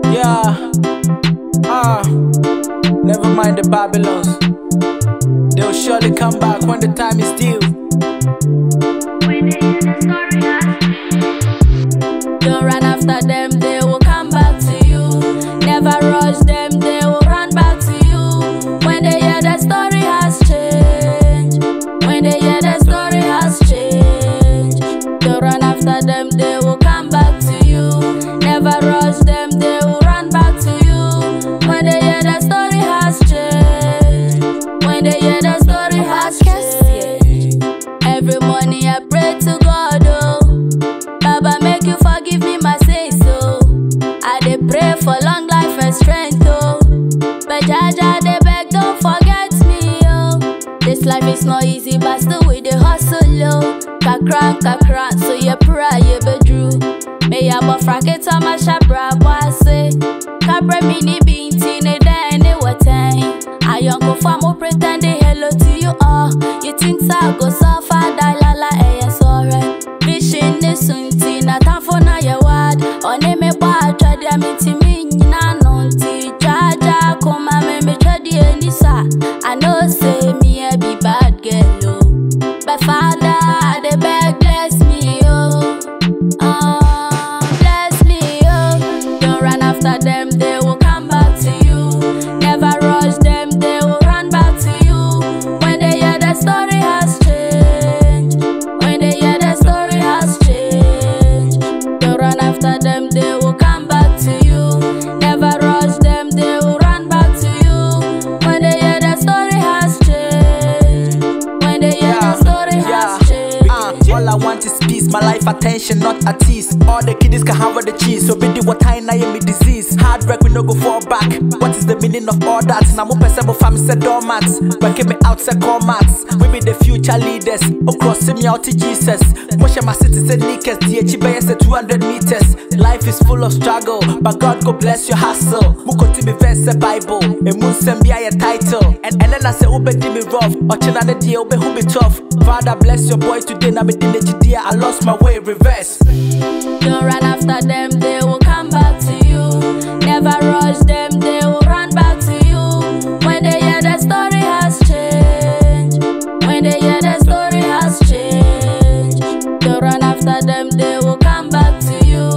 Yeah, never mind the Babylons. They'll surely come back when the time is due. When they hear the story, don't run after them, they will come back to you. Never rush them, they will run back to you. When they hear the story has changed, when they hear the story has changed, don't run after them, they will come back to you. Never rush them, they will run back to you. When they hear the story has changed, when they hear the story has changed. Every morning I pray to God, oh, Baba make you forgive me my sins, oh. I dey pray for long life and strength, oh. But Jaja they beg, don't forget me, oh. This life is not easy, but still we dey hustle, oh. Kakran, so you pray you be true. Me ya bo fraket on my shabra boise. Capre mini binti ne den ne waten. I young go farm who pretend they hello to you all. You think I go so far, die la la sorry. Vision is sunti na time for na your word. On me ba try dia miti me na nonti. Jaja come me try dia nisa. I know say me a be bad girl, oh. But Father, they beg bless me, oh. Bless me, oh. Don't run after them, they will come back to you. Never rush them, they will run back to you. When they hear the story has changed, when they hear the story has changed, don't run after them, they will come back to you. Never rush them, they will run back to you. When they hear the story has changed, when they hear the story has changed. All I want is peace, my life attention, not a tease. All the kiddies can have all the cheese, so be the what I am me disease. Hard work, we no go fall back. What is the meaning of all that? Now more person fam said doormats. Working me out say call mats. We be the future leaders. Across me out to Jesus. Wash my citizen knickers. DHB say 200 meters. Life is full of struggle, but God go bless your hustle. Muko to be verse the Bible. A moon send be a title. And then I say ube di me rough. Ochina the deal ube who be tough. Father bless your boy today. Now me did the GDA. I lost my way reverse. Don't run after them, they will come back to you. Never rush them, they will run back to you. When they hear the story has changed, when they hear the story has changed, don't run after them, they will come back to you.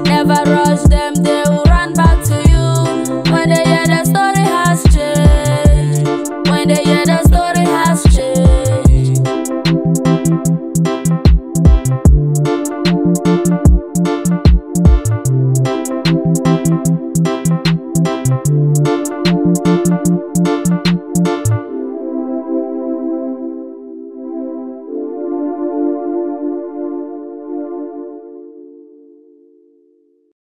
Never rush them, they will run back to you. When they hear the story has changed, when they hear the story has changed. Thank you.